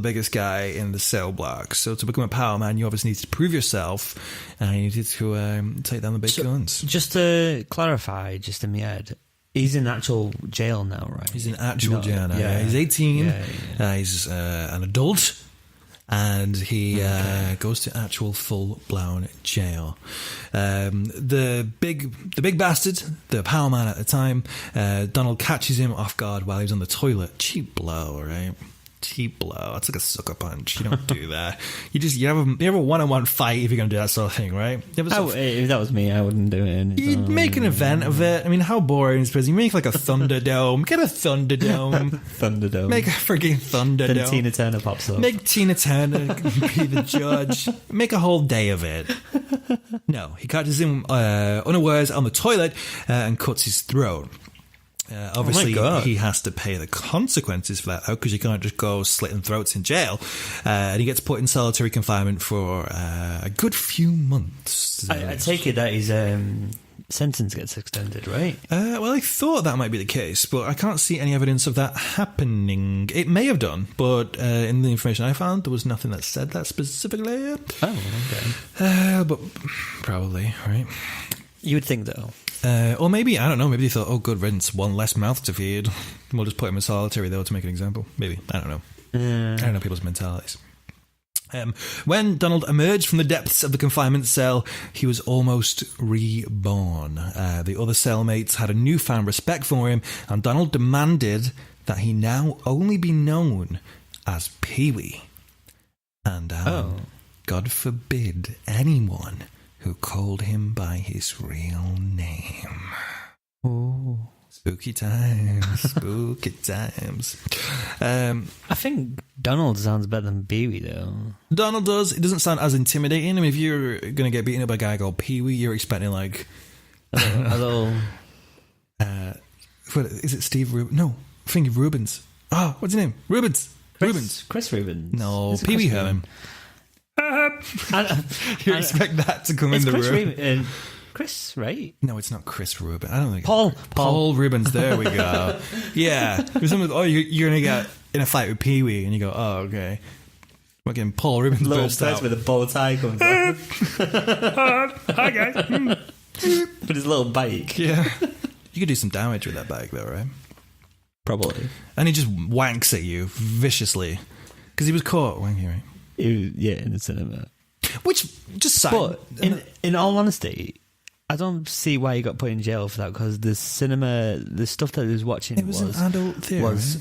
biggest guy in the cell block. So to become a power man, you obviously need to prove yourself, and you needed to take down the big guns. Just to clarify, just in my head, he's in actual jail now, right? He's in actual jail now. Yeah. He's 18. He's an adult, and he goes to actual full-blown jail. The big bastard, the power man at the time, Donald catches him off guard while he's on the toilet. Cheap blow, right? Cheap blow. It's like a sucker punch. You don't do that. You have a one-on-one fight if you're going to do that sort of thing, right? If that was me, I wouldn't do it. You'd make an event of it. I mean, how boring is it? You make like a Thunderdome. Get a Thunderdome. Thunderdome. Make a freaking Thunderdome. Then Tina Turner pops up. Make Tina Turner be the judge. Make a whole day of it. No, he catches him unawares on the toilet and cuts his throat. Obviously, he has to pay the consequences for that, because you can't just go slitting throats in jail. And he gets put in solitary confinement for a good few months. I take it that his sentence gets extended, right? Well, I thought that might be the case, but I can't see any evidence of that happening. It may have done, but in the information I found, there was nothing that said that specifically. Oh, okay. But probably, right? You would think, though. Or maybe, I don't know, maybe they thought, oh, good riddance, one less mouth to feed. We'll just put him in solitary, though, to make an example. Maybe. I don't know. I don't know people's mentalities. When Donald emerged from the depths of the confinement cell, he was almost reborn. The other cellmates had a newfound respect for him, and Donald demanded that he now only be known as Pee-wee. And God forbid anyone who called him by his real name. Oh. Spooky times. Spooky times. I think Donald sounds better than Pee-wee, though. Donald does. It doesn't sound as intimidating. I mean, if you're going to get beaten up by a guy called Pee-wee, you're expecting, like... a little... What, is it Steve Rubens? No, I think Rubens. Oh, what's his name? Rubens. Chris Rubens. No, Pee-wee Herman. You expect that to come in the room. Chris, right? No, it's not Chris Rubin. I don't think Paul Rubens. There we go. Yeah, you're gonna get in a fight with Pee-wee, and you go, oh, okay. We're getting Paul Rubens burst out with a bow tie comes out. Hi guys. With his little bike. Yeah, you could do some damage with that bike, though, right? Probably. And he just wanks at you viciously because he was caught wanking, right? In the cinema. Which, just side. But in all honesty, I don't see why he got put in jail for that, because the cinema, the stuff that he was watching, it was an adult theatre.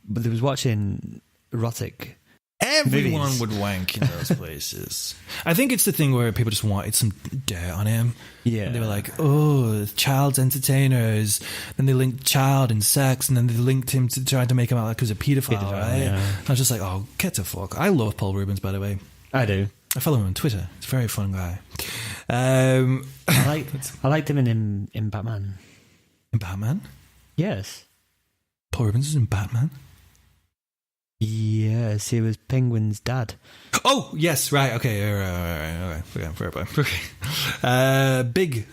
But he was watching erotic. Everyone movies. would wank in those places. I think it's the thing where people just wanted some dirt on him. Yeah. And they were like, oh, child's entertainers. Then they linked child and sex, and then they linked him to trying to make him out like he was a paedophile, right? Yeah. I was just like, oh, get the fuck. I love Paul Rubens, by the way. I do. I follow him on Twitter. He's a very fun guy. I liked him in Batman. In Batman? Yes. Paul Rubens is in Batman? Yes, he was Penguin's dad. Oh, yes, right, okay, okay. Big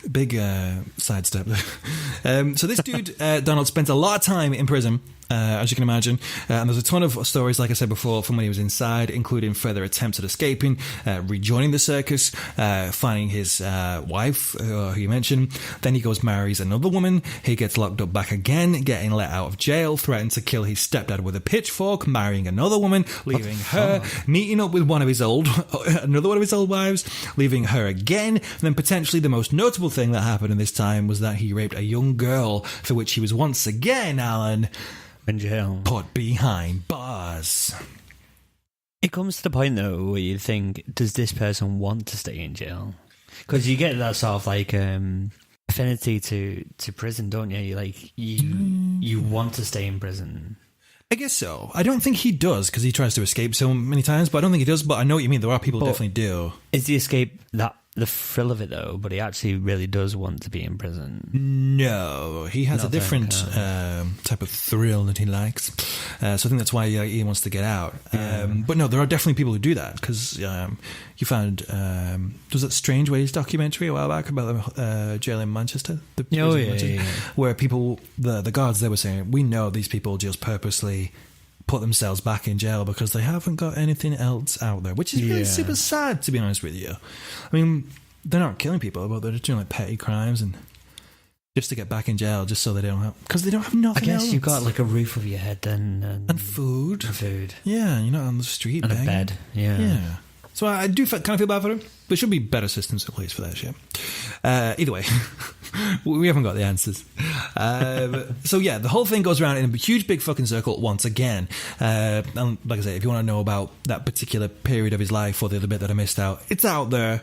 sidestep there. So this dude, Donald, spent a lot of time in prison, as you can imagine, and there's a ton of stories, like I said before, from when he was inside, including further attempts at escaping, rejoining the circus, finding his wife, who you mentioned. Then he goes marries another woman. He gets locked up back again, getting let out of jail, threatened to kill his stepdad with a pitchfork, marrying another woman, leaving her, meeting up with another one of his old wives, leaving her again. And then potentially the most notable thing that happened in this time was that he raped a young girl, for which he was once again, Alan, in jail, put behind bars. It comes to the point, though, where you think, does this person want to stay in jail? Because you get that sort of like affinity to prison, don't you? You want to stay in prison. I guess so. I don't think he does, because he tries to escape so many times, but I don't think he does. But I know what you mean. There are people who definitely do. Is the escape the thrill of it, though? But he actually really does want to be in prison. No, he has a different type of thrill that he likes. So I think that's why he wants to get out. Yeah. But no, there are definitely people who do that, because you found was that Strange Ways documentary a while back about the jail in Manchester? Yeah. Where people, the guards, they were saying, we know these people just purposely put themselves back in jail because they haven't got anything else out there, which is really super sad, to be honest with you. I mean, they're not killing people, but they're just doing like petty crimes and just to get back in jail, just so they don't have, because they don't have nothing else. I guess you've got like a roof over your head then. And food. Food. Yeah, you're not on the street. And begging. a bed. Yeah. So I do kind of feel bad for them. There should be better systems in place for that shit. Either way, we haven't got the answers. So yeah, the whole thing goes around in a huge big fucking circle once again. And like I say, if you want to know about that particular period of his life or the other bit that I missed out, it's out there.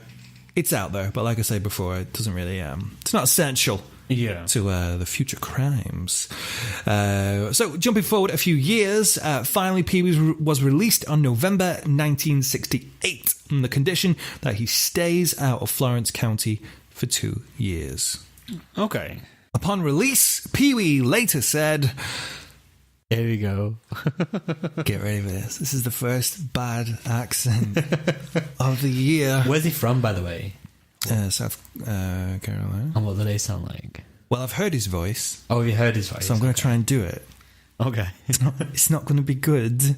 It's out there. But like I said before, it doesn't really, it's not essential. To the future crimes. So jumping forward a few years, finally Pee-wee was released on November 1968 on the condition that he stays out of Florence County for 2 years. Okay. Upon release, Pee-wee later said, "Here we go. Get ready for this. This is the first bad accent of the year." Where's he from, by the way? South Carolina. And what do they sound like? Well, I've heard his voice. Oh, have you heard his voice? So I'm going to try and do it. Okay. It's not going to be good.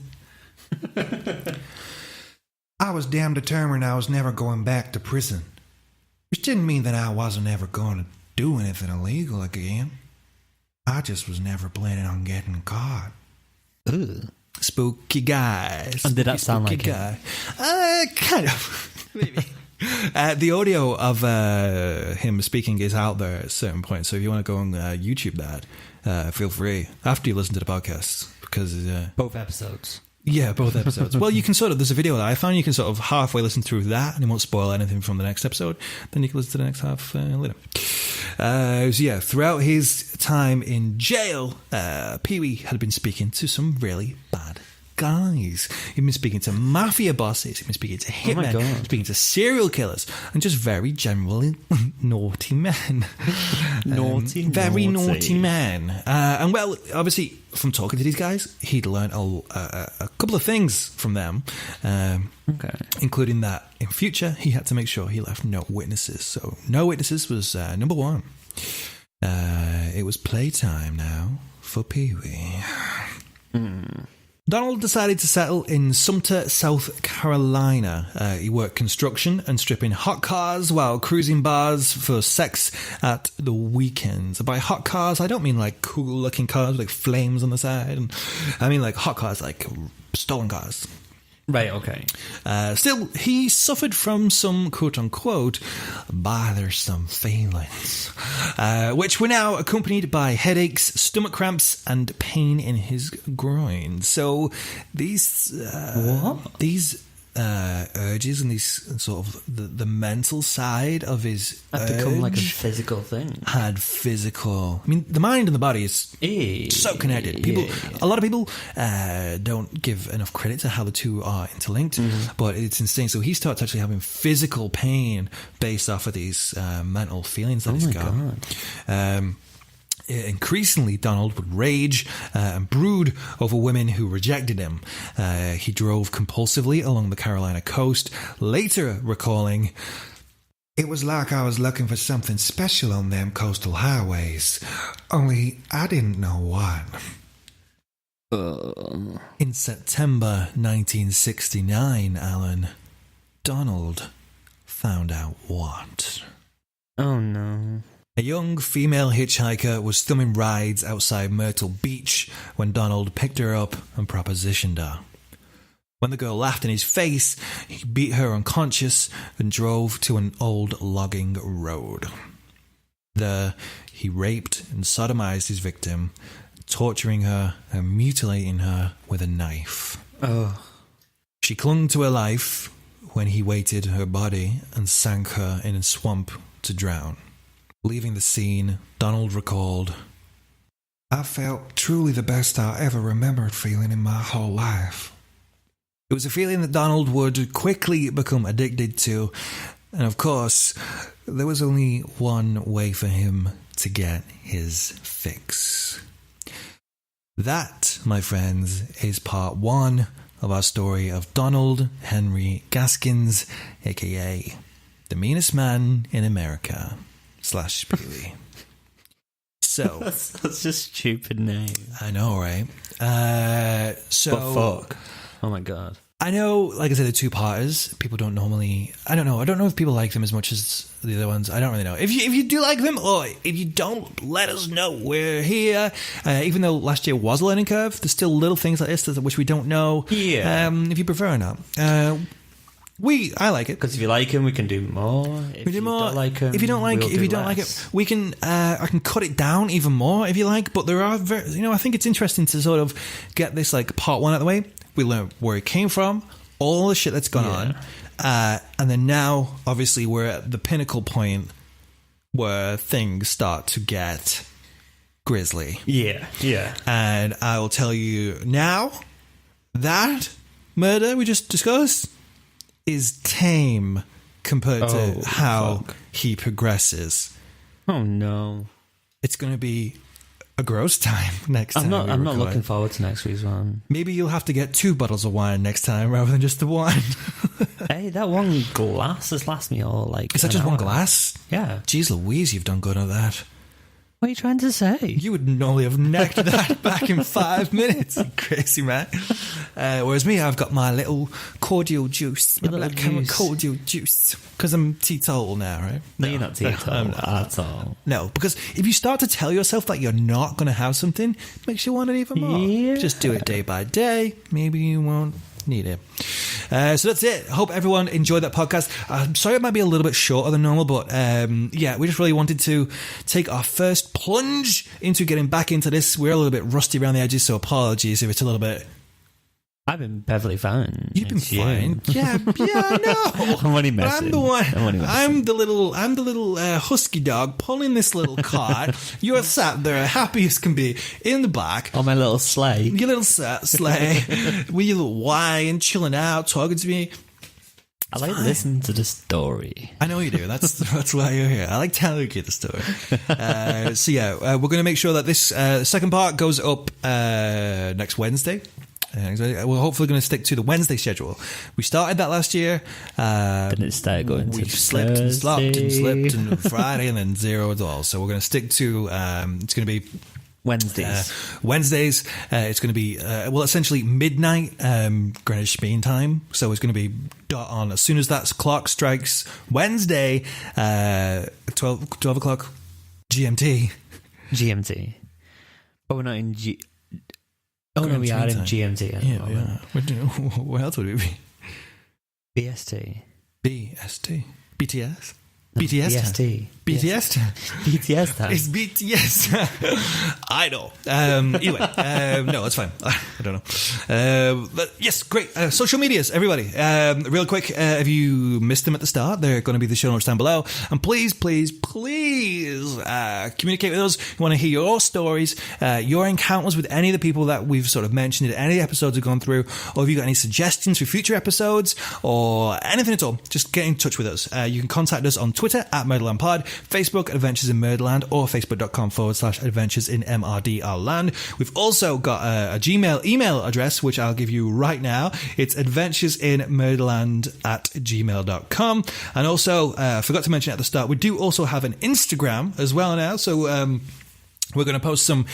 I was damn determined I was never going back to prison. Which didn't mean that I wasn't ever going to do anything illegal again. I just was never planning on getting caught. Ooh. Spooky guys. And did that sound like him? Kind of. Maybe. The audio of him speaking is out there at a certain point, so if you want to go on YouTube that, feel free after you listen to the podcast, because both episodes. Yeah, both episodes. Well, you can there's a video that I found, you can sort of halfway listen through that and it won't spoil anything from the next episode, then you can listen to the next half later. So yeah, throughout his time in jail, Pee-wee had been speaking to some really bad guys. He'd been speaking to mafia bosses, he'd been speaking to hitmen, speaking to serial killers, and just very generally naughty men. Very naughty men. And well, obviously, from talking to these guys, he'd learned a couple of things from them, including that in future he had to make sure he left no witnesses. So no witnesses was number one. It was playtime now for Pee-wee. Donald decided to settle in Sumter, South Carolina. He worked construction and stripping hot cars while cruising bars for sex at the weekends. By hot cars, I don't mean like cool-looking cars with like flames on the side. I mean like hot cars, like stolen cars. Right, okay. Still, he suffered from some quote-unquote bothersome feelings, which were now accompanied by headaches, stomach cramps, and pain in his groin. So these urges and these sort of the mental side of his had become like a physical thing. Had physical. I mean, the mind and the body is so connected. A lot of people don't give enough credit to how the two are interlinked, but it's insane. So he starts actually having physical pain based off of these mental feelings that he's got. God. Increasingly, Donald would rage and brood over women who rejected him. He drove compulsively along the Carolina coast, later recalling, "It was like I was looking for something special on them coastal highways, only I didn't know what." In September 1969, Alan, Donald found out what? Oh no. A young female hitchhiker was thumbing rides outside Myrtle Beach when Donald picked her up and propositioned her. When the girl laughed in his face, he beat her unconscious and drove to an old logging road. There, he raped and sodomized his victim, torturing her and mutilating her with a knife. Oh. She clung to her life when he weighted her body and sank her in a swamp to drown. Leaving the scene, Donald recalled, "I felt truly the best I ever remembered feeling in my whole life." It was a feeling that Donald would quickly become addicted to, and of course, there was only one way for him to get his fix. That, my friends, is part one of our story of Donald-Henry-Gaskins, aka the meanest man in America / Pee-wee. So That's just stupid name. I know, right? So But fuck. Oh my god. I know, like I said, the two-parters, people don't normally... I don't know if people like them as much as the other ones. I don't really know. If you do like them, or if you don't, let us know. We're here. Even though last year was a learning curve, there's still little things like this which we don't know. Yeah. If you prefer or not. I like it. Because if you like him, we can do more. If We do more. Don't like him, If you don't like less. it, we can. I can cut it down even more if you like. But there are, I think it's interesting to sort of get this like part one out of the way. We learn where it came from, all the shit that's gone on, and then now, obviously, we're at the pinnacle point where things start to get grisly. Yeah. And I will tell you now that murder we just discussed is tame compared to how he progresses. Oh no. It's going to be a gross time next time. I'm not looking forward to next week's one. Maybe you'll have to get 2 bottles of wine next time rather than just the one. Hey, that one glass has lasted me all like. Is that just an one hour. glass? Yeah. Jeez Louise, you've done good at that. What are you trying to say? You would normally have necked that back in 5 minutes, you crazy man. Whereas me, I've got my little cordial juice. My Your little black camel juice. cordial juice. Because I'm teetotal now, right? No, you're not teetotal at all. No, because if you start to tell yourself that you're not going to have something, it makes you want it even more. Yeah. Just do it day by day. Maybe you won't need it. So that's it. I hope everyone enjoyed that podcast. I'm sorry it might be a little bit shorter than normal, but we just really wanted to take our first plunge into getting back into this. We're a little bit rusty around the edges, so apologies if it's a little bit... I've been perfectly fine. You've been It's you. fine. Yeah, I know. I'm only But messing. I'm the one. I'm only messing. I'm the little husky dog pulling this little cart. You're sat there, happy as can be, in the back. On my little sleigh. Your little sleigh with your little wine, chilling out, talking to me. I like listening to the story. I know you do. That's why you're here. I like telling you the story. We're going to make sure that this second part goes up next Wednesday. We're hopefully going to stick to the Wednesday schedule. We started that last year. Then it started going to We slipped and slopped and Thursday. slipped and Friday and then 0 at all. So we're going to stick to, it's going to be Wednesdays. Wednesdays. It's going to be, essentially midnight Greenwich Mean Time. So it's going to be dot on as soon as that clock strikes Wednesday, 12 o'clock GMT. GMT. But we're not in Oh no, we are in GMT. at the Yeah, moment. yeah. What else would it be? BST. BST? BTS? No, BTS? BST. BTS? BTS time. It's BTS. Idol. Anyway, no, that's fine. I don't know. But yes, great. Social medias, everybody. Real quick, if you missed them at the start, they're going to be the show notes down below. And please communicate with us. We want to hear your stories, your encounters with any of the people that we've sort of mentioned in any of the episodes we've gone through, or if you've got any suggestions for future episodes or anything at all, just get in touch with us. You can contact us on Twitter at MurderlandPod, Facebook Adventures in Murderland, or facebook.com/Adventures in MRDRland. We've also got a Gmail email address, which I'll give you right now. It's adventuresinmurderland@gmail.com. And also, I forgot to mention at the start, we do also have an Instagram as well now. So, we're going to post some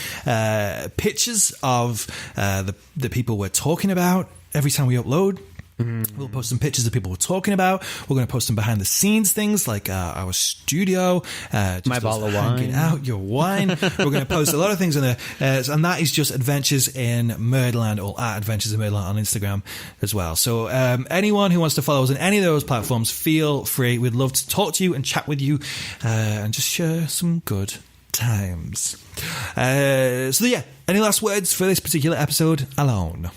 pictures of the people we're talking about every time we upload. We'll post some pictures of people we're talking about. We're going to post some behind the scenes things like our studio, just My us bottle of hanging wine. out, your wine. We're going to post a lot of things on there, and that is just Adventures in Murderland, or at Adventures in Murderland on Instagram as well. So anyone who wants to follow us on any of those platforms, feel free. We'd love to talk to you and chat with you, and just share some good times. Any last words for this particular episode alone?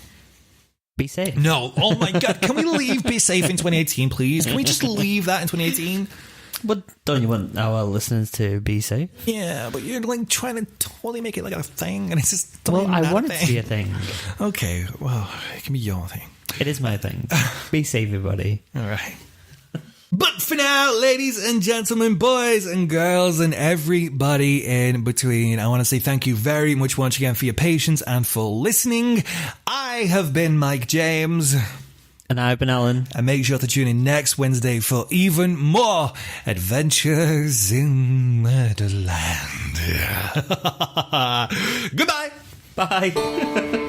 Be safe. No. Oh my God. Can we leave Be Safe in 2018, please? Can we just leave that in 2018? But don't you want our listeners to be safe? Yeah, but you're like trying to totally make it like a thing, and it's just Well, totally not I want a it to be a thing. Okay, well, it can be your thing. It is my thing. Be safe, everybody. All right. But for now, ladies and gentlemen, boys and girls, and everybody in between, I want to say thank you very much once again for your patience and for listening. I have been Mike James, And I've been Alan. And make sure to tune in next Wednesday for even more adventures in Murderland. Goodbye. Bye.